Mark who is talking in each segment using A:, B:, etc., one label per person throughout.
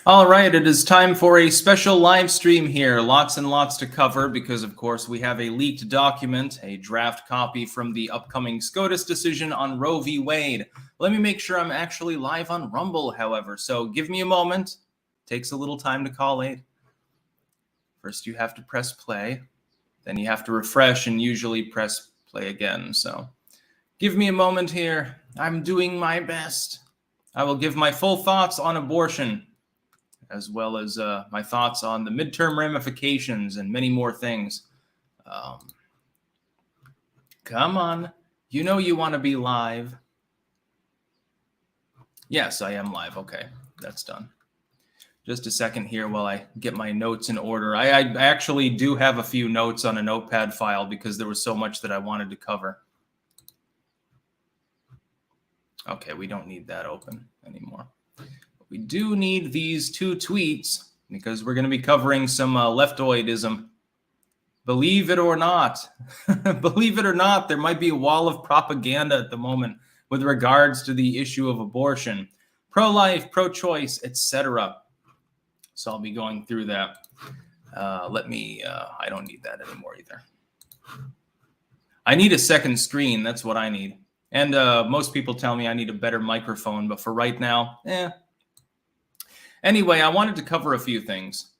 A: All right, it is time for a special live stream here. Lots and lots to cover because, of course, we have a leaked document, a draft copy from the upcoming SCOTUS decision on Roe v. Wade. Let me make sure I'm actually live on Rumble, however, so give me a moment. Takes a little time to collate. First, you have to press play. Then you have to refresh and usually press play again. So give me a moment here. I'm doing my best. I will give my full thoughts on abortion, as well as my thoughts on the midterm ramifications and many more things. Come on. You know you want to be live. Yes, I am live. Okay, that's done. Just a second here while I get my notes in order. I actually do have a few notes on a notepad file because there was so much that I wanted to cover. Okay, we don't need that open anymore. We do need these two tweets because we're going to be covering some leftoidism. Believe it or not, believe it or not, there might be a wall of propaganda at the moment with regards to the issue of abortion, pro-life, pro-choice, etc. So I'll be going through that. I don't need that anymore either. I need a second screen. That's what I need. And most people tell me I need a better microphone, but for right now, Anyway, I wanted to cover a few things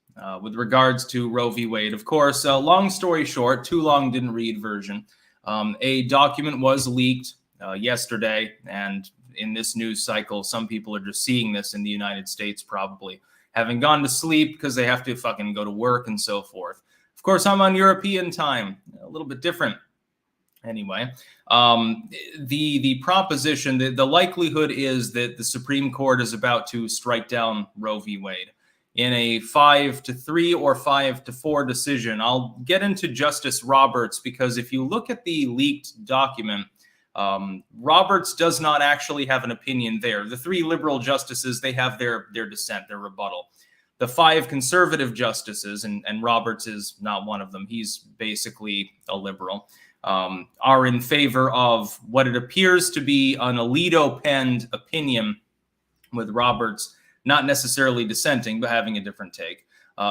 A: with regards to Roe v. Wade. Of course, long story short, too long didn't read version. A document was leaked yesterday, and in this news cycle, some people are just seeing this in the United States probably, having gone to sleep because they have to fucking go to work and so forth. Of course, I'm on European time, a little bit different. Anyway, the proposition, the likelihood is that the Supreme Court is about to strike down Roe v. Wade in a 5-3 or 5-4 decision. I'll get into Justice Roberts because if you look at the leaked document, Roberts does not actually have an opinion there. The three liberal justices, they have their dissent, their rebuttal. The 5 conservative justices, and Roberts is not one of them, he's basically a liberal, are in favor of what it appears to be an Alito-penned opinion, with Roberts not necessarily dissenting, but having a different take,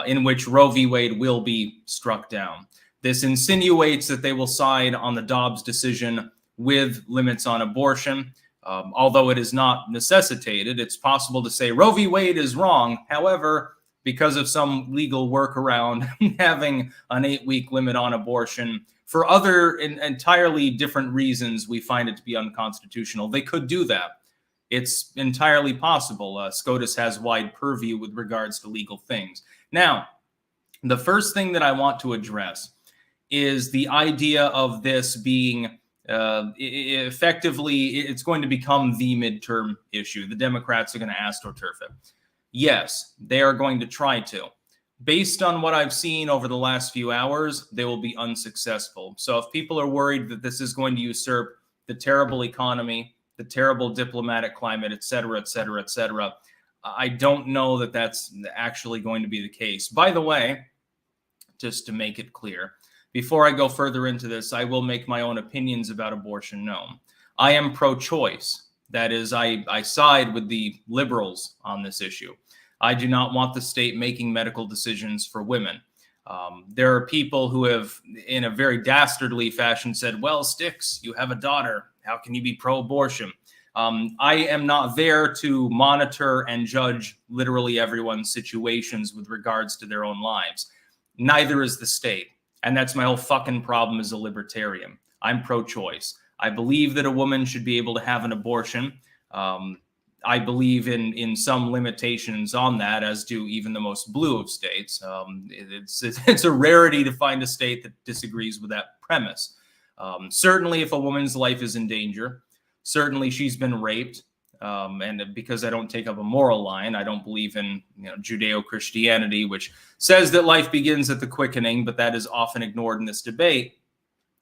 A: in which Roe v. Wade will be struck down. This insinuates that they will side on the Dobbs decision with limits on abortion. Although it is not necessitated, it's possible to say Roe v. Wade is wrong. However, because of some legal workaround, having an 8-week limit on abortion for other entirely different reasons, we find it to be unconstitutional. They could do that. It's entirely possible. SCOTUS has wide purview with regards to legal things. Now, the first thing that I want to address is the idea of this being effectively, it's going to become the midterm issue. The Democrats are going to astroturf it. Yes, they are going to try to. Based on what I've seen over the last few hours, they will be unsuccessful. So if people are worried that this is going to usurp the terrible economy, the terrible diplomatic climate, et cetera, et cetera, et cetera, I don't know that that's actually going to be the case. By the way, just to make it clear, before I go further into this, I will make my own opinions about abortion known. I am pro-choice. That is, I side with the liberals on this issue. I do not want the state making medical decisions for women. There are people who have, in a very dastardly fashion, said, well, Sticks, you have a daughter. How can you be pro-abortion? I am not there to monitor and judge literally everyone's situations with regards to their own lives. Neither is the state. And that's my whole fucking problem as a libertarian. I'm pro-choice. I believe that a woman should be able to have an abortion. I believe in some limitations on that, as do even the most blue of states. It's a rarity to find a state that disagrees with that premise. Certainly, if a woman's life is in danger, certainly she's been raped. And because I don't take up a moral line, I don't believe in Judeo-Christianity, which says that life begins at the quickening, but that is often ignored in this debate.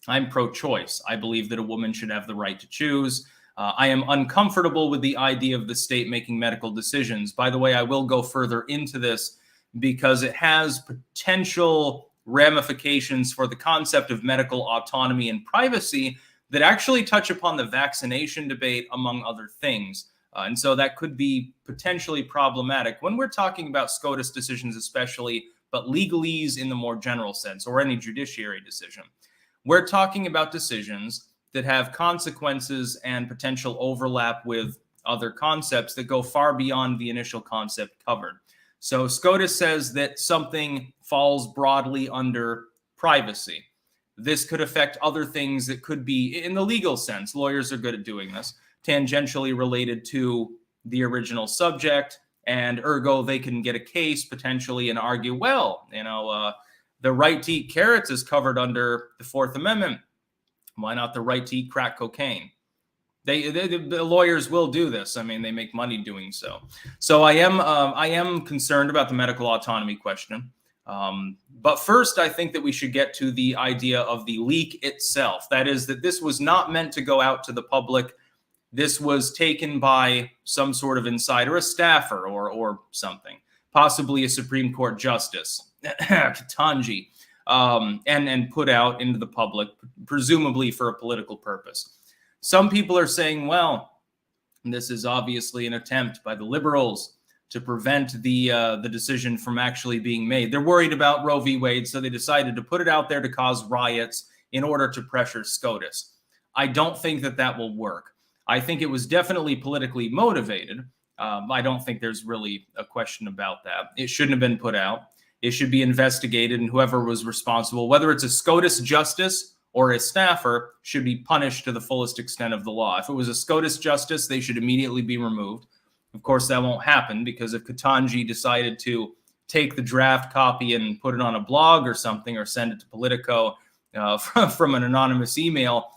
A: I'm pro-choice. I believe that a woman should have the right to choose. I am uncomfortable with the idea of the state making medical decisions. By the way, I will go further into this because it has potential ramifications for the concept of medical autonomy and privacy that actually touch upon the vaccination debate, among other things. And so that could be potentially problematic when we're talking about SCOTUS decisions, especially, but legalese in the more general sense, or any judiciary decision. We're talking about decisions that have consequences and potential overlap with other concepts that go far beyond the initial concept covered. So SCOTUS says that something falls broadly under privacy. This could affect other things that could be, in the legal sense, lawyers are good at doing this, tangentially related to the original subject, and ergo they can get a case potentially and argue, well, the right to eat carrots is covered under the Fourth Amendment. Why not the right to eat crack cocaine? The lawyers will do this. I mean, they make money doing so. So I am concerned about the medical autonomy question. But first, I think that we should get to the idea of the leak itself. That is, that this was not meant to go out to the public. This was taken by some sort of insider, a staffer or something, possibly a Supreme Court justice, Ketanji, and put out into the public, presumably for a political purpose. Some people are saying, well, this is obviously an attempt by the liberals to prevent the decision from actually being made. They're worried about Roe v. Wade, so they decided to put it out there to cause riots in order to pressure SCOTUS. I don't think that will work. I think it was definitely politically motivated. I don't think there's really a question about that. It shouldn't have been put out. It should be investigated, and whoever was responsible, whether it's a SCOTUS justice or a staffer, should be punished to the fullest extent of the law. If it was a SCOTUS justice, they should immediately be removed. Of course, that won't happen, because if Ketanji decided to take the draft copy and put it on a blog or something, or send it to Politico from an anonymous email,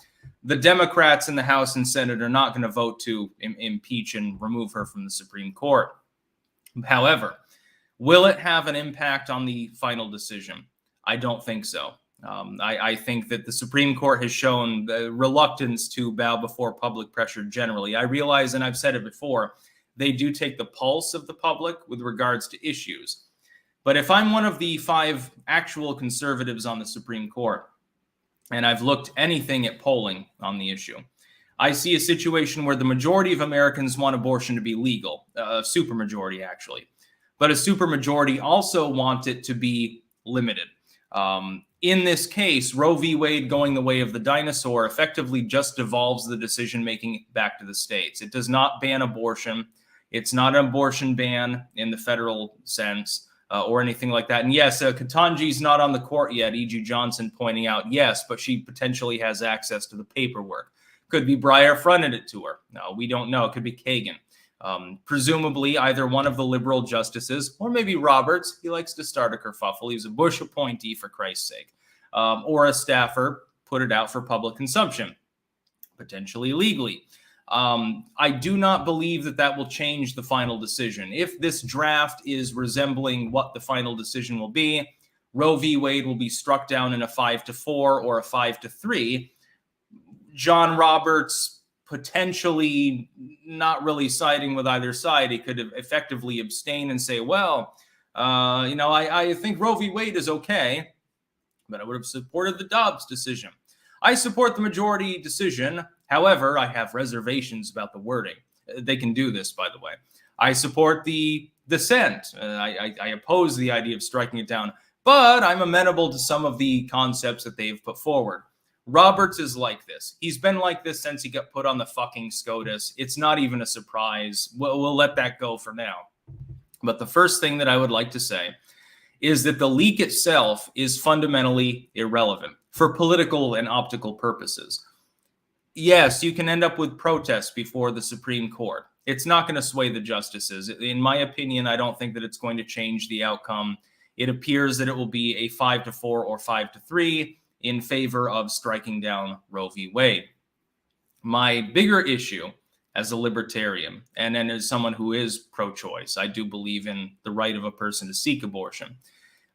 A: the Democrats in the House and Senate are not going to vote to impeach and remove her from the Supreme Court. However, will it have an impact on the final decision? I don't think so. I think that the Supreme Court has shown the reluctance to bow before public pressure generally. I realize, and I've said it before, they do take the pulse of the public with regards to issues. But if I'm one of the 5 actual conservatives on the Supreme Court, and I've looked anything at polling on the issue, I see a situation where the majority of Americans want abortion to be legal, a supermajority actually. But a supermajority also want it to be limited. In this case, Roe v. Wade going the way of the dinosaur effectively just devolves the decision-making back to the states. It does not ban abortion. It's not an abortion ban in the federal sense or anything like that. And yes, Ketanji's not on the court yet, E.G. Johnson pointing out, yes, but she potentially has access to the paperwork. Could be Breyer fronted it to her. No, we don't know. It could be Kagan. Presumably either one of the liberal justices, or maybe Roberts, he likes to start a kerfuffle, he's a Bush appointee for Christ's sake, or a staffer put it out for public consumption, potentially legally. I do not believe that will change the final decision. If this draft is resembling what the final decision will be, Roe v. Wade will be struck down in a 5-4 or a 5-3. John Roberts potentially not really siding with either side. He could effectively abstain and say, well, I think Roe v. Wade is okay, but I would have supported the Dobbs decision. I support the majority decision. However, I have reservations about the wording. They can do this, by the way. I support the dissent. I oppose the idea of striking it down, but I'm amenable to some of the concepts that they've put forward. Roberts is like this. He's been like this since he got put on the fucking SCOTUS. It's not even a surprise. We'll let that go for now. But the first thing that I would like to say is that the leak itself is fundamentally irrelevant for political and optical purposes. Yes, you can end up with protests before the Supreme Court. It's not going to sway the justices. In my opinion, I don't think that it's going to change the outcome. It appears that it will be a 5-4 or 5-3 in favor of striking down Roe v. Wade. My bigger issue as a libertarian, and then as someone who is pro-choice, I do believe in the right of a person to seek abortion.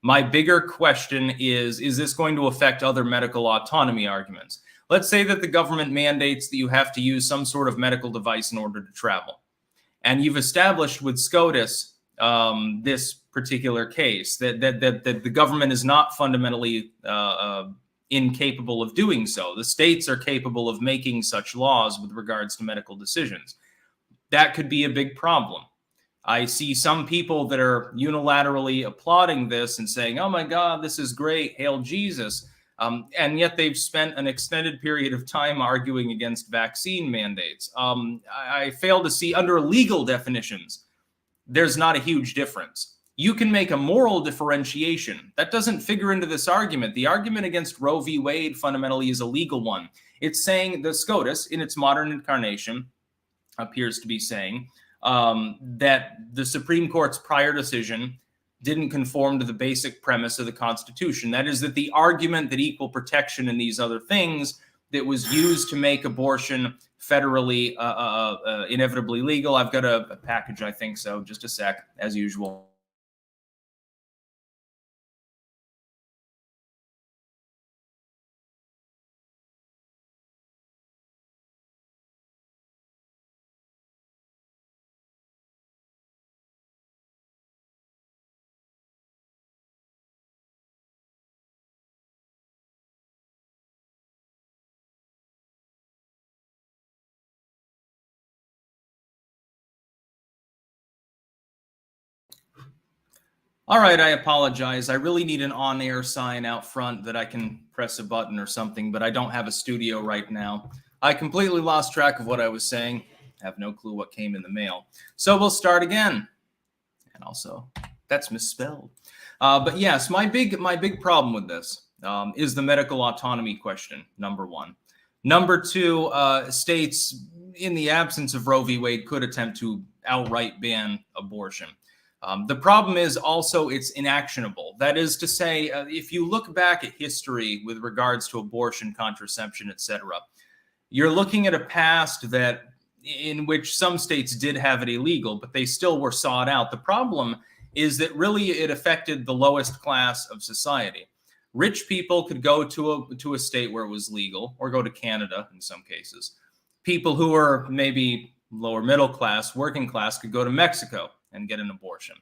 A: My bigger question is this going to affect other medical autonomy arguments? Let's say that the government mandates that you have to use some sort of medical device in order to travel. And you've established with SCOTUS this particular case that the government is not fundamentally incapable of doing so. The states are capable of making such laws with regards to medical decisions. that could be a big problem. I see some people that are unilaterally applauding this and saying, oh my God, this is great, hail Jesus. And yet they've spent an extended period of time arguing against vaccine mandates. I fail to see, under legal definitions, there's not a huge difference. You can make a moral differentiation. That doesn't figure into this argument. The argument against Roe v. Wade fundamentally is a legal one. It's saying the SCOTUS, in its modern incarnation, appears to be saying that the Supreme Court's prior decision didn't conform to the basic premise of the Constitution. That is, that the argument that equal protection and these other things that was used to make abortion federally inevitably legal. I've got a package, I think so. Just a sec, as usual. All right, I apologize. I really need an on-air sign out front that I can press a button or something, but I don't have a studio right now. I completely lost track of what I was saying. I have no clue what came in the mail. So we'll start again. And also, that's misspelled. But yes, my big problem with this is the medical autonomy question, number one. Number two, states, in the absence of Roe v. Wade, could attempt to outright ban abortion. The problem is also it's inactionable. That is to say, if you look back at history with regards to abortion, contraception, etc., you're looking at a past that in which some states did have it illegal, but they still were sought out. The problem is that really it affected the lowest class of society. Rich people could go to a state where it was legal, or go to Canada in some cases. People who are maybe lower middle class, working class, could go to Mexico and get an abortion.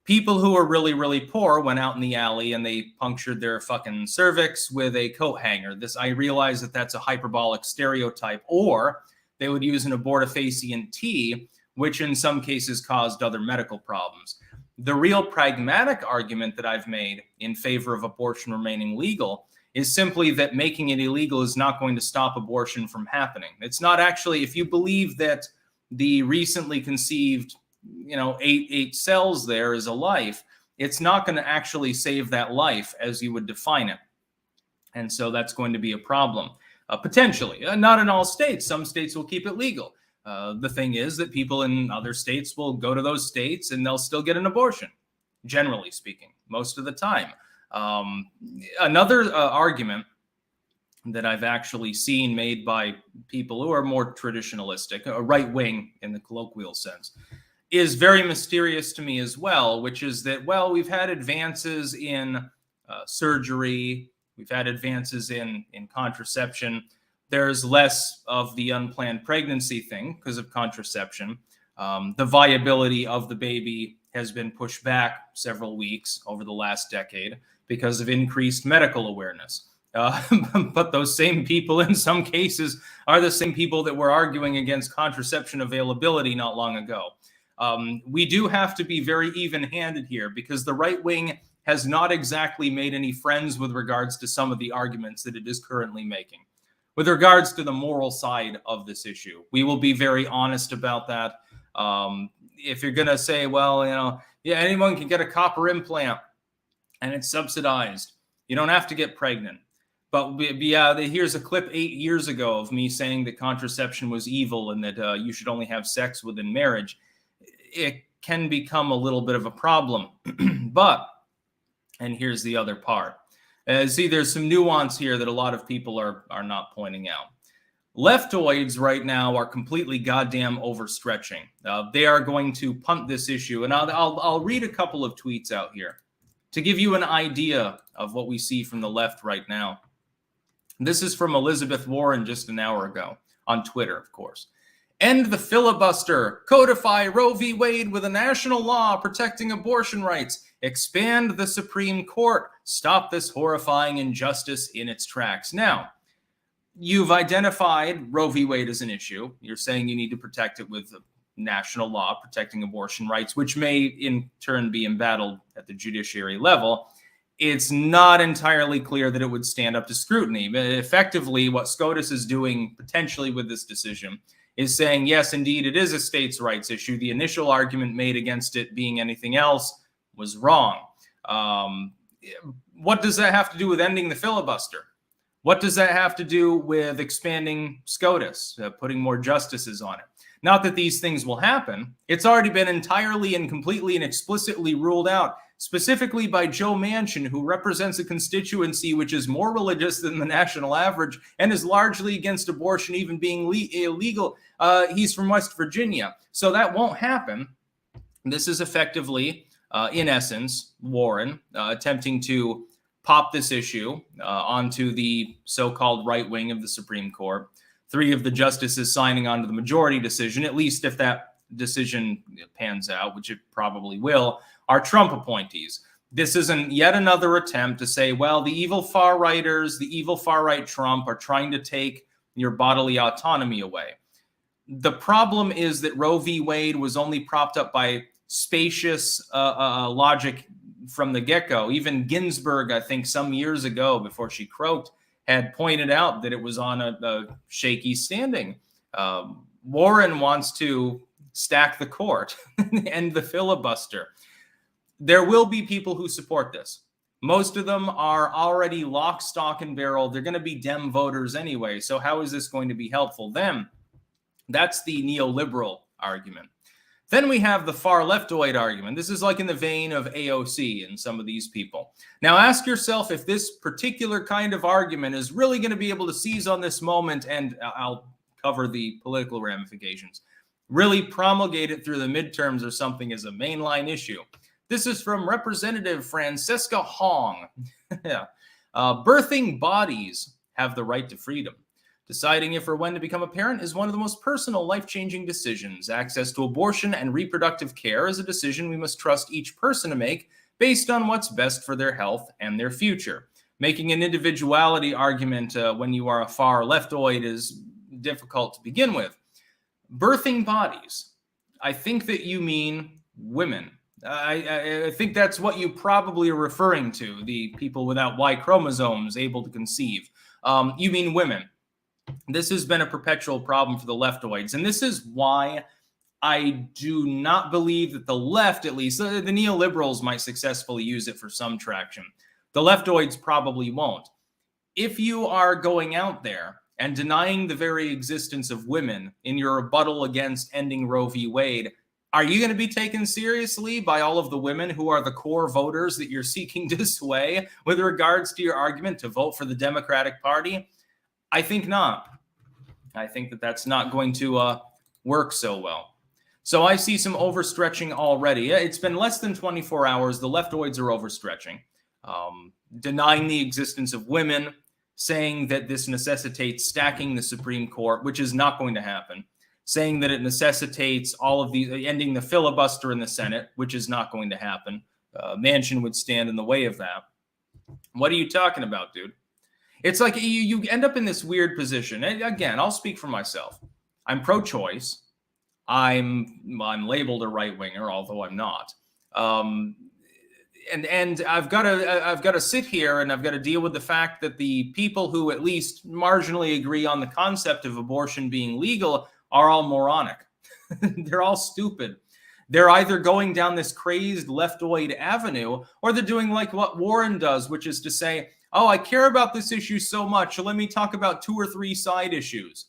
A: People who are really, really poor went out in the alley and they punctured their fucking cervix with a coat hanger. I realize that that's a hyperbolic stereotype. Or they would use an abortifacient tea, which in some cases caused other medical problems. The real pragmatic argument that I've made in favor of abortion remaining legal is simply that making it illegal is not going to stop abortion from happening. It's not actually, if you believe that the recently conceived eight cells there is a life, it's not going to actually save that life as you would define it. And so that's going to be a problem, potentially. Not in all states. Some states will keep it legal. The thing is that people in other states will go to those states and they'll still get an abortion, generally speaking, most of the time. Another argument that I've actually seen made by people who are more traditionalistic, right wing in the colloquial sense, is very mysterious to me as well, which is that, well, we've had advances in surgery, we've had advances in contraception. There's less of the unplanned pregnancy thing because of contraception. The viability of the baby has been pushed back several weeks over the last decade because of increased medical awareness. But those same people in some cases are the same people that were arguing against contraception availability not long ago. We do have to be very even-handed here because the right wing has not exactly made any friends with regards to some of the arguments that it is currently making. With regards to the moral side of this issue, we will be very honest about that. If you're going to say, well, anyone can get a copper implant and it's subsidized, you don't have to get pregnant. But here's a clip 8 years ago of me saying that contraception was evil and that you should only have sex within marriage. It can become a little bit of a problem. But, and here's the other part. See, there's some nuance here that a lot of people are not pointing out. Leftoids right now are completely goddamn overstretching. They are going to punt this issue. And I'll read a couple of tweets out here to give you an idea of what we see from the left right now. This is from Elizabeth Warren just an hour ago on Twitter, of course. End the filibuster. Codify Roe v. Wade with a national law protecting abortion rights. Expand the Supreme Court. Stop this horrifying injustice in its tracks. Now, you've identified Roe v. Wade as an issue. You're saying you need to protect it with a national law protecting abortion rights, which may in turn be embattled at the judiciary level, it's not entirely clear that it would stand up to scrutiny. But effectively, what SCOTUS is doing potentially with this decision is saying, yes, indeed, it is a states' rights issue. The initial argument made against it being anything else was wrong. What does that have to do with ending the filibuster? What does that have to do with expanding SCOTUS, putting more justices on it? Not that these things will happen. It's already been entirely and completely and explicitly ruled out, specifically by Joe Manchin, who represents a constituency which is more religious than the national average and is largely against abortion even being illegal. He's from West Virginia. So that won't happen. This is effectively, in essence, Warren attempting to pop this issue onto the so-called right wing of the Supreme Court. 3 of the justices signing on to the majority decision, at least if that decision pans out, which it probably will, are Trump appointees. This isn't yet another attempt to say, well, the evil far-righters, the evil far-right Trump are trying to take your bodily autonomy away. The problem is that Roe v. Wade was only propped up by spacious logic from the get-go. Even Ginsburg, I think some years ago before she croaked, had pointed out that it was on a shaky standing. Warren wants to stack the court and end the filibuster. There will be people who support this. Most of them are already lock, stock, and barrel. They're going to be Dem voters anyway. So how is this going to be helpful them? That's the neoliberal argument. Then we have the far leftoid argument. This is like in the vein of AOC and some of these people. Now ask yourself if this particular kind of argument is really going to be able to seize on this moment, and I'll cover the political ramifications, really promulgate it through the midterms or something as a mainline issue. This is from Representative Francesca Hong. Birthing bodies have the right to freedom. Deciding if or when to become a parent is one of the most personal, life-changing decisions. Access to abortion and reproductive care is a decision we must trust each person to make based on what's best for their health and their future. Making an individuality argument when you are a far leftoid is difficult to begin with. Birthing bodies. I think that you mean women. I think that's what you probably are referring to, the people without Y chromosomes able to conceive. You mean women. This has been a perpetual problem for the leftoids, and this is why I do not believe that the left, at least, the neoliberals might successfully use it for some traction. The leftoids probably won't. If you are going out there and denying the very existence of women in your rebuttal against ending Roe v. Wade, are you going to be taken seriously by all of the women who are the core voters that you're seeking to sway with regards to your argument to vote for the Democratic Party? I think not. I think that that's not going to work so well. So I see some overstretching already. It's been less than 24 hours. The leftoids are overstretching, denying the existence of women, saying that this necessitates stacking the Supreme Court, which is not going to happen, saying that it necessitates all of these, ending the filibuster in the Senate, which is not going to happen. Manchin would stand in the way of that. What are you talking about, dude? It's like you end up in this weird position. And again, I'll speak for myself. I'm pro-choice. I'm labeled a right-winger, although I'm not. And I've got to sit here and I've got to deal with the fact that the people who at least marginally agree on the concept of abortion being legal are all moronic. They're all stupid. They're either going down this crazed leftoid avenue, or they're doing like what Warren does, which is to say, oh, I care about this issue so much, so let me talk about 2 or 3 side issues.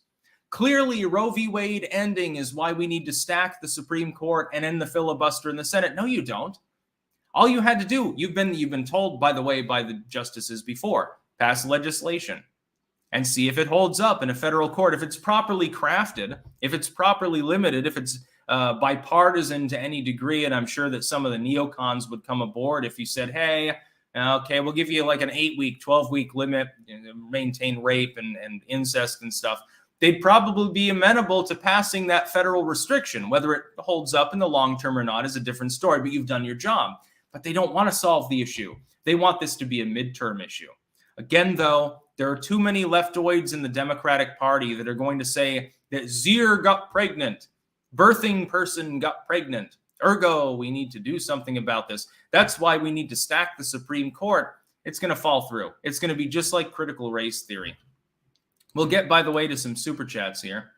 A: Clearly, Roe v. Wade ending is why we need to stack the Supreme Court and end the filibuster in the Senate. No, you don't. All you had to do, you've been told, by the way, by the justices before, pass legislation and see if it holds up in a federal court. If it's properly crafted, if it's properly limited, if it's bipartisan to any degree, and I'm sure that some of the neocons would come aboard if you said, hey, okay, we'll give you like an 8-week, 12-week limit, maintain rape and incest and stuff. They'd probably be amenable to passing that federal restriction. Whether it holds up in the long term or not is a different story, but you've done your job. But they don't want to solve the issue. They want this to be a midterm issue. Again, though, there are too many leftoids in the Democratic Party that are going to say that Zier got pregnant. Birthing person got pregnant. Ergo, we need to do something about this. That's why we need to stack the Supreme Court. It's going to fall through. It's going to be just like critical race theory. We'll get, by the way, to some super chats here.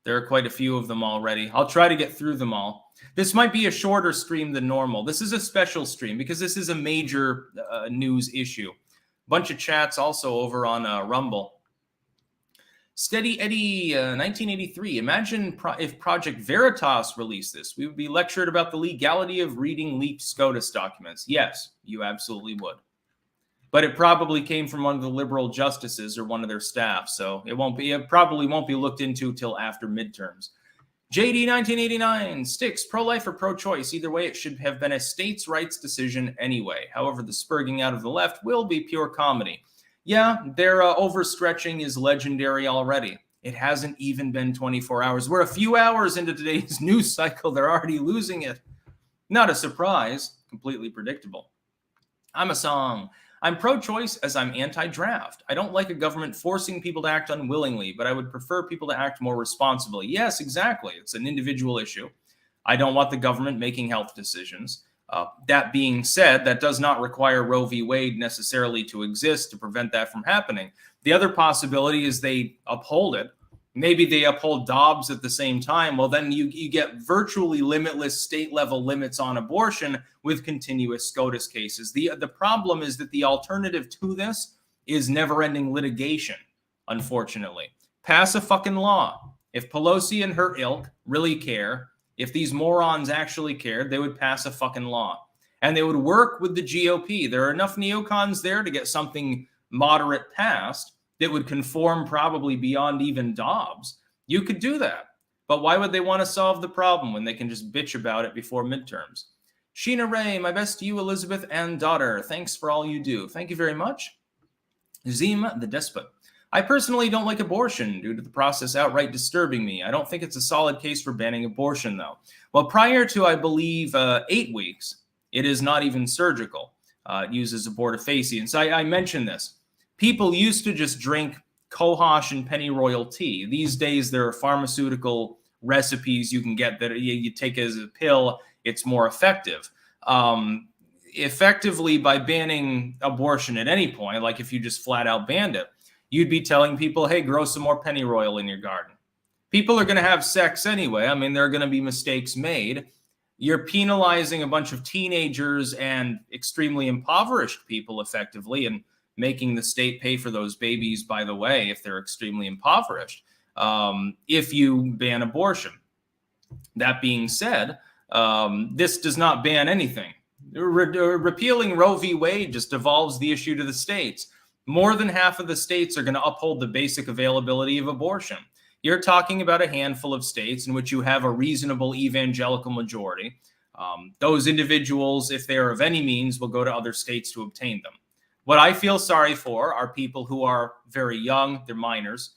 A: There are quite a few of them already. I'll try to get through them all. This might be a shorter stream than normal. This is a special stream because this is a major news issue. Bunch of chats also over on Rumble. Steady Eddie, 1983. Imagine if Project Veritas released this. We would be lectured about the legality of reading leaked SCOTUS documents. Yes, you absolutely would. But it probably came from one of the liberal justices or one of their staff, so it probably won't be looked into till after midterms. JD 1989, Sticks, pro-life or pro-choice. Either way, it should have been a states' rights decision anyway. However, the spurging out of the left will be pure comedy. Yeah, their overstretching is legendary already. It hasn't even been 24 hours. We're a few hours into today's news cycle. They're already losing it. Not a surprise. Completely predictable. I'm a song. I'm pro-choice as I'm anti-draft. I don't like a government forcing people to act unwillingly, but I would prefer people to act more responsibly. Yes, exactly. It's an individual issue. I don't want the government making health decisions. That being said, that does not require Roe v. Wade necessarily to exist to prevent that from happening. The other possibility is they uphold it. Maybe they uphold Dobbs at the same time. Well, then you get virtually limitless state-level limits on abortion with continuous SCOTUS cases. The problem is that the alternative to this is never-ending litigation, unfortunately. Pass a fucking law. If Pelosi and her ilk really care, if these morons actually cared, they would pass a fucking law. And they would work with the GOP. There are enough neocons there to get something moderate passed that would conform probably beyond even Dobbs. You could do that. But why would they want to solve the problem when they can just bitch about it before midterms? Sheena Ray, my best to you, Elizabeth and daughter. Thanks for all you do. Thank you very much. Zim the Despot. I personally don't like abortion due to the process outright disturbing me. I don't think it's a solid case for banning abortion, though. Well, prior to, I believe, 8 weeks, it is not even surgical. It uses abortifacient. So I mentioned this. People used to just drink cohosh and pennyroyal tea. These days, there are pharmaceutical recipes you can get that you take as a pill. It's more effective. Effectively, by banning abortion at any point, like if you just flat out banned it, you'd be telling people, hey, grow some more pennyroyal in your garden. People are going to have sex anyway. I mean, there are going to be mistakes made. You're penalizing a bunch of teenagers and extremely impoverished people effectively and making the state pay for those babies, by the way, if they're extremely impoverished, if you ban abortion. That being said, this does not ban anything. Repealing Roe v. Wade just devolves the issue to the states. More than half of the states are going to uphold the basic availability of abortion. You're talking about a handful of states in which you have a reasonable evangelical majority. Those individuals, if they are of any means, will go to other states to obtain them. What I feel sorry for are people who are very young, they're minors,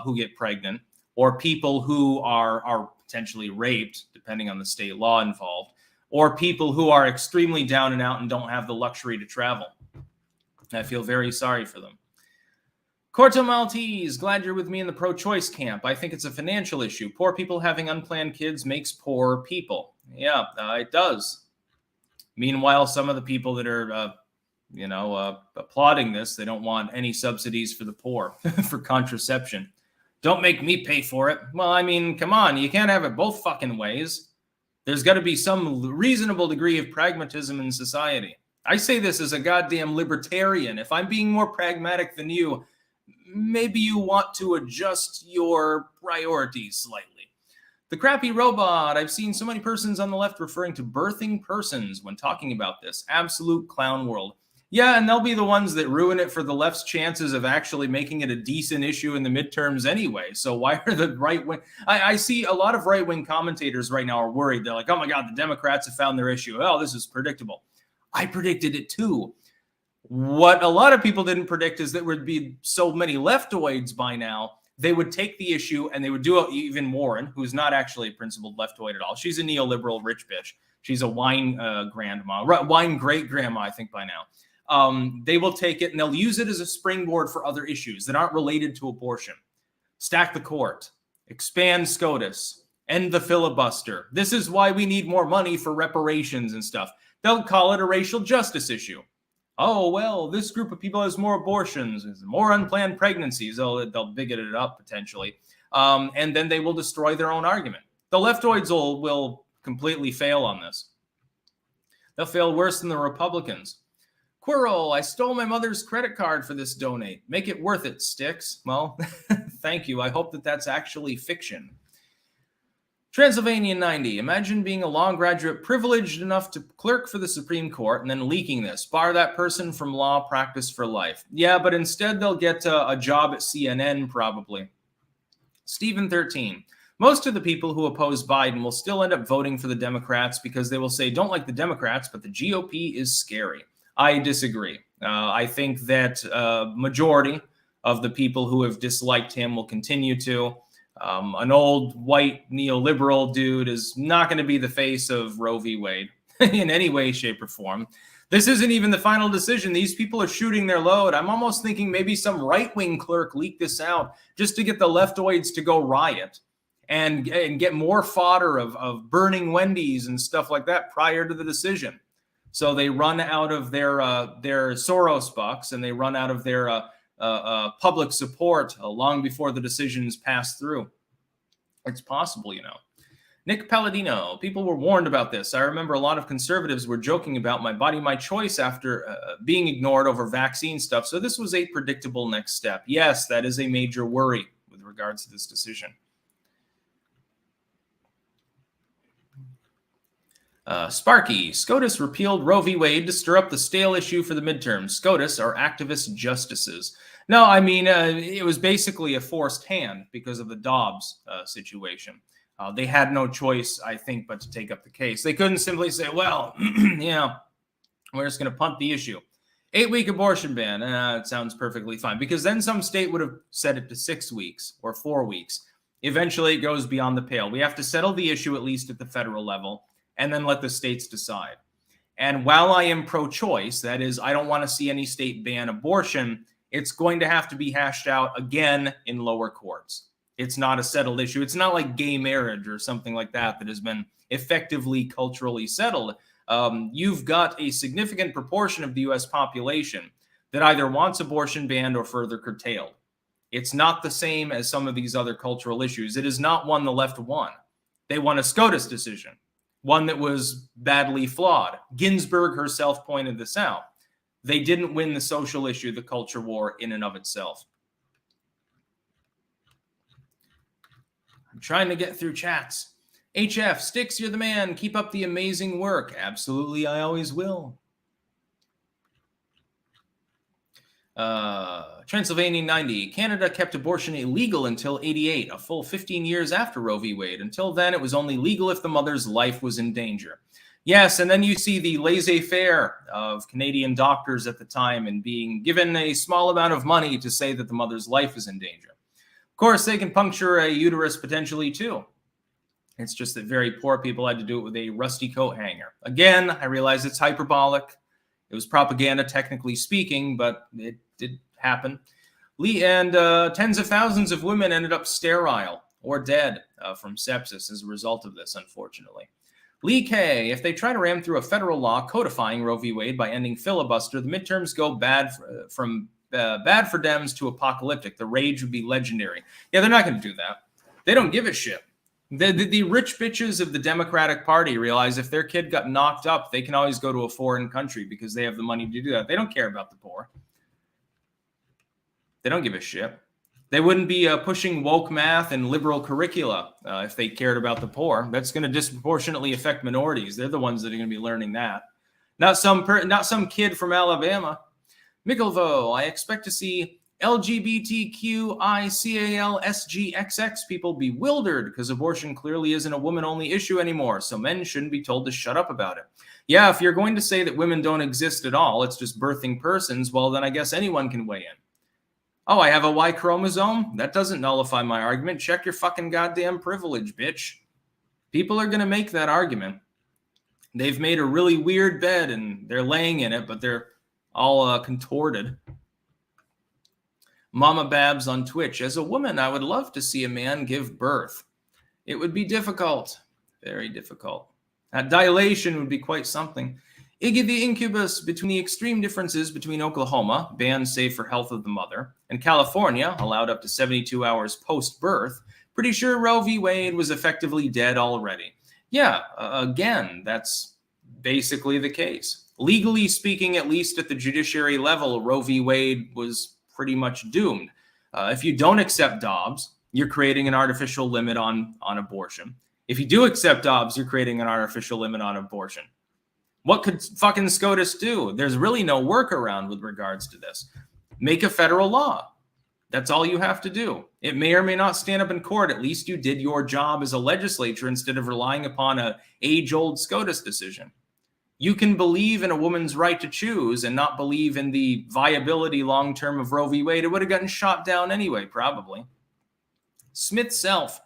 A: who get pregnant, or people who are potentially raped, depending on the state law involved, or people who are extremely down and out and don't have the luxury to travel. I feel very sorry for them. Corto Maltese, glad you're with me in the pro-choice camp. I think it's a financial issue. Poor people having unplanned kids makes poor people. Yeah, it does. Meanwhile, some of the people that are, applauding this, they don't want any subsidies for the poor for contraception. Don't make me pay for it. Well, I mean, come on, you can't have it both fucking ways. There's got to be some reasonable degree of pragmatism in society. I say this as a goddamn libertarian. If I'm being more pragmatic than you, maybe you want to adjust your priorities slightly. The crappy robot. I've seen so many persons on the left referring to birthing persons when talking about this. Absolute clown world. Yeah, and they'll be the ones that ruin it for the left's chances of actually making it a decent issue in the midterms anyway. So why are the right-wing... I see a lot of right-wing commentators right now are worried. They're like, oh my God, the Democrats have found their issue. Oh, this is predictable. I predicted it too. What a lot of people didn't predict is that there would be so many leftoids by now. They would take the issue and they would do it. Even Warren, who's not actually a principled leftoid at all. She's a neoliberal rich bitch. She's a wine grandma, wine great grandma, I think by now. They will take it and they'll use it as a springboard for other issues that aren't related to abortion. Stack the court, expand SCOTUS, End the filibuster. This is why we need more money for reparations and stuff. They'll call it a racial justice issue. Oh, well, this group of people has more abortions, more unplanned pregnancies. They'll bigot it up potentially. And then they will destroy their own argument. The leftoids will completely fail on this. They'll fail worse than the Republicans. Quirrell, I stole my mother's credit card for this donate. Make it worth it, Sticks. Well, thank you. I hope that that's actually fiction. Transylvania 90. Imagine being a law graduate privileged enough to clerk for the Supreme Court and then leaking this. Bar that person from law practice for life. Yeah, but instead they'll get a job at CNN probably. Stephen 13. Most of the people who oppose Biden will still end up voting for the Democrats because they will say, don't like the Democrats, but the GOP is scary. I disagree. I think that majority of the people who have disliked him will continue to. An old white neoliberal dude is not going to be the face of Roe v. Wade in any way, shape, or form. This isn't even the final decision. These people are shooting their load. I'm almost thinking maybe some right-wing clerk leaked this out just to get the leftoids to go riot and get more fodder of burning Wendy's and stuff like that prior to the decision. So they run out of their Soros bucks and they run out of their public support long before the decisions pass through. It's possible, you know. Nick Palladino, people were warned about this. I remember a lot of conservatives were joking about my body, my choice after being ignored over vaccine stuff. So this was a predictable next step. Yes, that is a major worry with regards to this decision. Sparky, SCOTUS repealed Roe v. Wade to stir up the stale issue for the midterms. SCOTUS are activist justices. No, I mean, it was basically a forced hand because of the Dobbs situation. They had no choice, I think, but to take up the case. They couldn't simply say, well, yeah, we're just going to punt the issue. 8-week abortion ban, it sounds perfectly fine. Because then some state would have set it to 6 weeks or 4 weeks. Eventually, it goes beyond the pale. We have to settle the issue, at least at the federal level, and then let the states decide. And while I am pro-choice, that is, I don't want to see any state ban abortion, it's going to have to be hashed out again in lower courts. It's not a settled issue. It's not like gay marriage or something like that that has been effectively culturally settled. You've got a significant proportion of the U.S. population that either wants abortion banned or further curtailed. It's not the same as some of these other cultural issues. It is not one the left won. They won a SCOTUS decision, one that was badly flawed. Ginsburg herself pointed this out. They didn't win the social issue, the culture war in and of itself. I'm trying to get through chats. HF, Sticks, you're the man. Keep up the amazing work. Absolutely, I always will. Transylvania 90. Canada kept abortion illegal until 88, a full 15 years after Roe v. Wade. Until then, it was only legal if the mother's life was in danger. Yes, and then you see the laissez-faire of Canadian doctors at the time and being given a small amount of money to say that the mother's life is in danger. Of course, they can puncture a uterus potentially too. It's just that very poor people had to do it with a rusty coat hanger. Again, I realize it's hyperbolic. It was propaganda, technically speaking, but it did happen. And tens of thousands of women ended up sterile or dead from sepsis as a result of this, unfortunately. Lee K, if they try to ram through a federal law codifying Roe v. Wade by ending filibuster, the midterms go bad from bad for Dems to apocalyptic. The rage would be legendary. Yeah, they're not going to do that. They don't give a shit. The rich bitches of the Democratic Party realize if their kid got knocked up, they can always go to a foreign country because they have the money to do that. They don't care about the poor. They don't give a shit. They wouldn't be pushing woke math and liberal curricula if they cared about the poor. That's going to disproportionately affect minorities. They're the ones that are going to be learning that. Not some kid from Alabama. Mickelvo, I expect to see LGBTQICALSGXX people bewildered because abortion clearly isn't a woman-only issue anymore, so men shouldn't be told to shut up about it. Yeah, if you're going to say that women don't exist at all, it's just birthing persons, well, then I guess anyone can weigh in. Oh, I have a Y chromosome? That doesn't nullify my argument. Check your fucking goddamn privilege, bitch. People are going to make that argument. They've made a really weird bed and they're laying in it, but they're all contorted. Mama Babs on Twitch. As a woman, I would love to see a man give birth. It would be difficult, very difficult. That dilation would be quite something. Iggy the incubus between the extreme differences between Oklahoma, banned save for health of the mother, and California, allowed up to 72 hours post-birth, pretty sure Roe v. Wade was effectively dead already. Yeah, again, that's basically the case. Legally speaking, at least at the judiciary level, Roe v. Wade was pretty much doomed. If you don't accept Dobbs, you're creating an artificial limit on abortion. If you do accept Dobbs, you're creating an artificial limit on abortion. What could fucking SCOTUS do? There's really no workaround with regards to this. Make a federal law. That's all you have to do. It may or may not stand up in court. At least you did your job as a legislature instead of relying upon an age-old SCOTUS decision. You can believe in a woman's right to choose and not believe in the viability long-term of Roe v. Wade. It would have gotten shot down anyway, probably. Smith Self.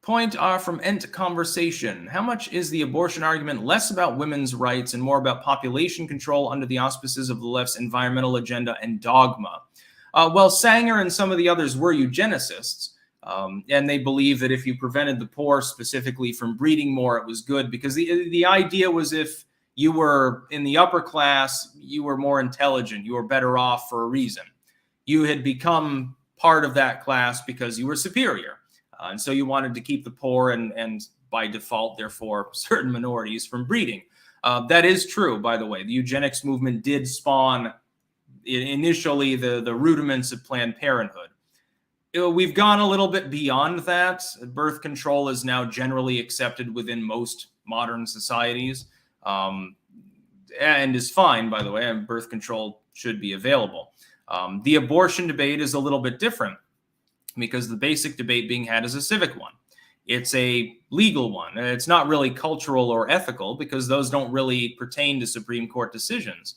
A: Point are from Ent Conversation. How much is the abortion argument less about women's rights and more about population control under the auspices of the left's environmental agenda and dogma? Well, Sanger and some of the others were eugenicists, and they believe that if you prevented the poor specifically from breeding more, it was good, because the idea was if you were in the upper class, you were more intelligent, you were better off for a reason. You had become part of that class because you were superior. And so you wanted to keep the poor and by default, therefore, certain minorities from breeding. That is true, by the way. The eugenics movement did spawn initially the rudiments of Planned Parenthood. We've gone a little bit beyond that. Birth control is now generally accepted within most modern societies, and is fine, by the way. And birth control should be available. The abortion debate is a little bit different, because the basic debate being had is a civic one. It's a legal one. It's not really cultural or ethical, because those don't really pertain to Supreme Court decisions.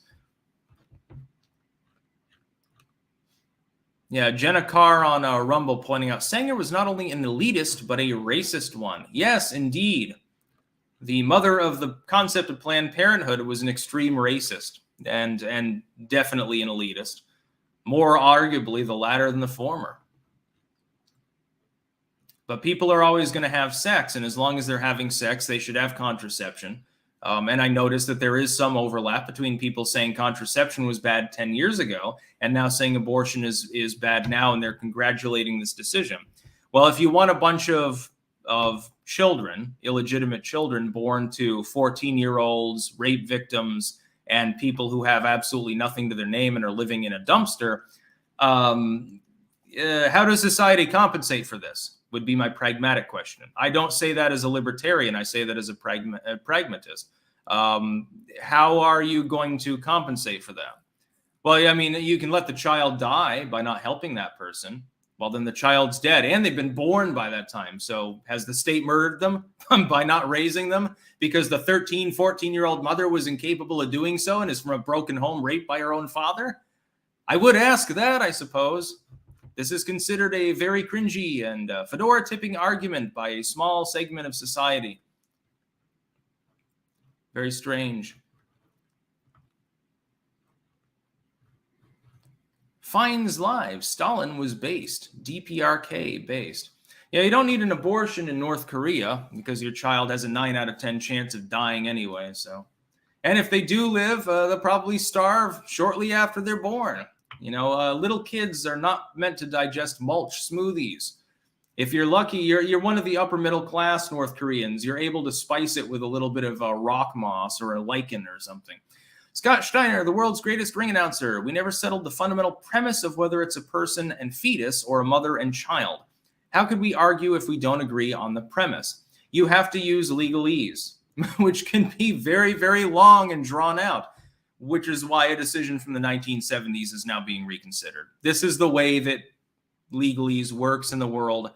A: Yeah, Jenna Carr on Rumble pointing out, Sanger was not only an elitist, but a racist one. Yes, indeed. The mother of the concept of Planned Parenthood was an extreme racist and definitely an elitist. More arguably the latter than the former. But people are always going to have sex, and as long as they're having sex, they should have contraception. And I noticed that there is some overlap between people saying contraception was bad 10 years ago and now saying abortion is bad now, and they're congratulating this decision. Well, if you want a bunch of children, illegitimate children born to 14-year-olds, rape victims, and people who have absolutely nothing to their name and are living in a dumpster, how does society compensate for this? Would be my pragmatic question. I don't say that as a libertarian. I say that as a pragmatist. How are you going to compensate for that? Well, I mean, you can let the child die by not helping that person. Well, then the child's dead, and they've been born by that time. So has the state murdered them by not raising them because the 13, 14-year-old mother was incapable of doing so and is from a broken home, raped by her own father? I would ask that, I suppose. This is considered a very cringy and fedora-tipping argument by a small segment of society. Very strange. Finds lives. Stalin was based. DPRK based. Yeah, you don't need an abortion in North Korea because your child has a 9 out of 10 chance of dying anyway. So, and if they do live, they'll probably starve shortly after they're born. You know, little kids are not meant to digest mulch smoothies. If you're lucky, you're one of the upper middle class North Koreans. You're able to spice it with a little bit of rock moss or a lichen or something. Scott Steiner, the world's greatest ring announcer. We never settled the fundamental premise of whether it's a person and fetus or a mother and child. How could we argue if we don't agree on the premise? You have to use legalese, which can be very, very long and drawn out, which is why a decision from the 1970s is now being reconsidered. This is the way that legalese works in the world.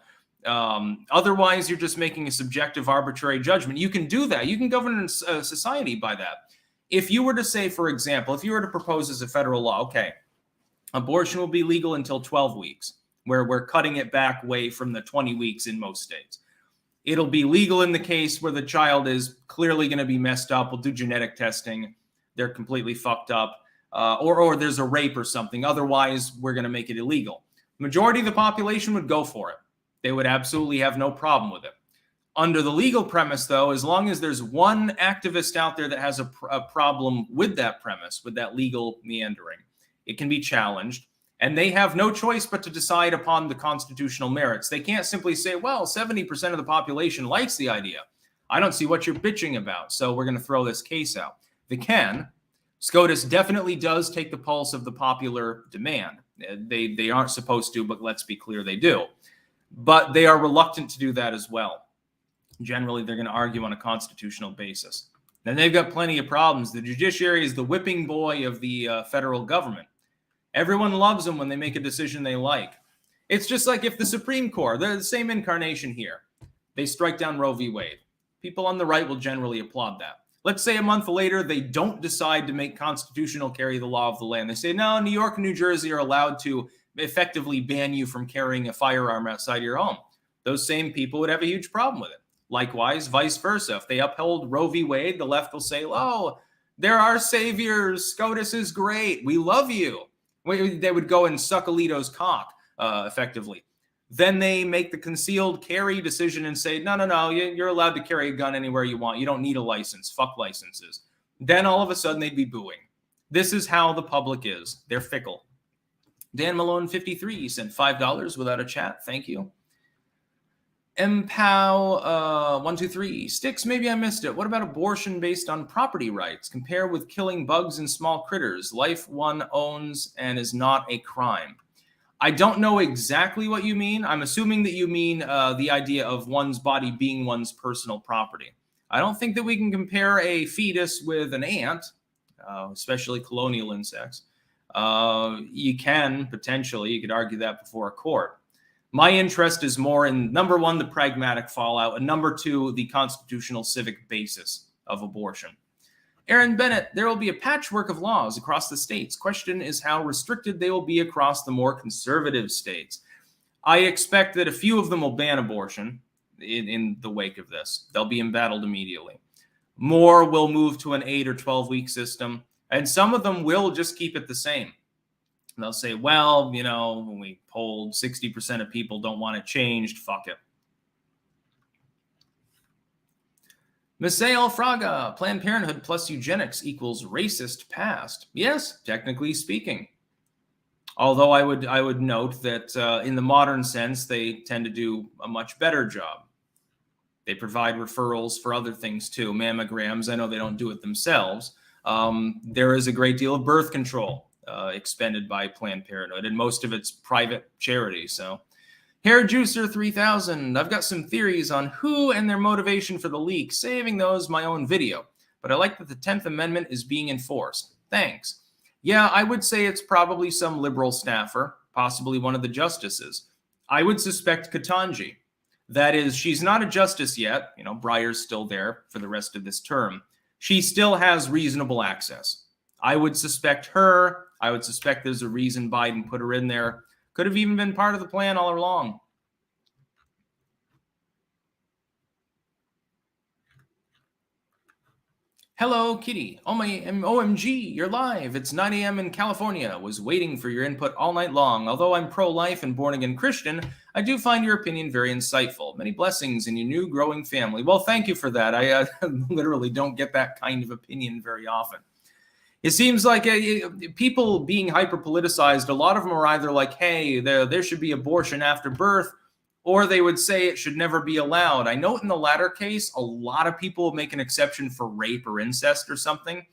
A: Otherwise, you're just making a subjective, arbitrary judgment. You can do that. You can govern a society by that. If you were to say, for example, if you were to propose as a federal law, okay, abortion will be legal until 12 weeks, where we're cutting it back way from the 20 weeks in most states. It'll be legal in the case where the child is clearly going to be messed up. We'll do genetic testing. They're completely fucked up, or there's a rape or something. Otherwise, we're going to make it illegal. Majority of the population would go for it. They would absolutely have no problem with it. Under the legal premise, though, as long as there's one activist out there that has a problem with that premise, with that legal meandering, it can be challenged. And they have no choice but to decide upon the constitutional merits. They can't simply say, well, 70% of the population likes the idea. I don't see what you're bitching about, so we're going to throw this case out. They can. SCOTUS definitely does take the pulse of the popular demand. They aren't supposed to, but let's be clear, they do. But they are reluctant to do that as well. Generally, they're going to argue on a constitutional basis. And they've got plenty of problems. The judiciary is the whipping boy of the federal government. Everyone loves them when they make a decision they like. It's just like if the Supreme Court, they're the same incarnation here. They strike down Roe v. Wade. People on the right will generally applaud that. Let's say a month later, they don't decide to make constitutional carry the law of the land. They say, no, New York and New Jersey are allowed to effectively ban you from carrying a firearm outside your home. Those same people would have a huge problem with it. Likewise, vice versa. If they uphold Roe v. Wade, the left will say, oh, they're our saviors. SCOTUS is great. We love you. They would go and suck Alito's cock, effectively. Then they make the concealed carry decision and say, no, you're allowed to carry a gun anywhere you want. You don't need a license. Fuck licenses. Then all of a sudden they'd be booing. This is how the public is. They're fickle. Dan Malone 53 sent $5 without a chat. Thank you. MPOW 123 Sticks, maybe I missed it. What about abortion based on property rights? Compare with killing bugs and small critters. Life one owns and is not a crime. I don't know exactly what you mean. I'm assuming that you mean the idea of one's body being one's personal property. I don't think that we can compare a fetus with an ant, especially colonial insects. You can potentially, you could argue that before a court. My interest is more in, number one, the pragmatic fallout, and number two, the constitutional civic basis of abortion. Aaron Bennett, there will be a patchwork of laws across the states. Question is how restricted they will be across the more conservative states. I expect that a few of them will ban abortion in the wake of this. They'll be embattled immediately. More will move to an 8 or 12-week system, and some of them will just keep it the same. They'll say, well, you know, when we polled 60% of people don't want it changed, fuck it. Misael Fraga, Planned Parenthood plus eugenics equals racist past. Yes, technically speaking. Although I would note that in the modern sense, they tend to do a much better job. They provide referrals for other things too, mammograms. I know they don't do it themselves. There is a great deal of birth control expended by Planned Parenthood, and most of it's private charity. So, Hair Juicer 3000, I've got some theories on who and their motivation for the leak, saving those my own video. But I like that the 10th Amendment is being enforced. Thanks. Yeah, I would say it's probably some liberal staffer, possibly one of the justices. I would suspect Ketanji. That is, she's not a justice yet. You know, Breyer's still there for the rest of this term. She still has reasonable access. I would suspect her. I would suspect there's a reason Biden put her in there. Could have even been part of the plan all along. Hello, Kitty. Oh my OMG, you're live. It's 9 a.m. in California. Was waiting for your input all night long. Although I'm pro-life and born-again Christian, I do find your opinion very insightful. Many blessings in your new growing family. Well, thank you for that. I literally don't get that kind of opinion very often. It seems like people being hyper-politicized, a lot of them are either like, hey, there should be abortion after birth, or they would say it should never be allowed. I know in the latter case, a lot of people make an exception for rape or incest or something.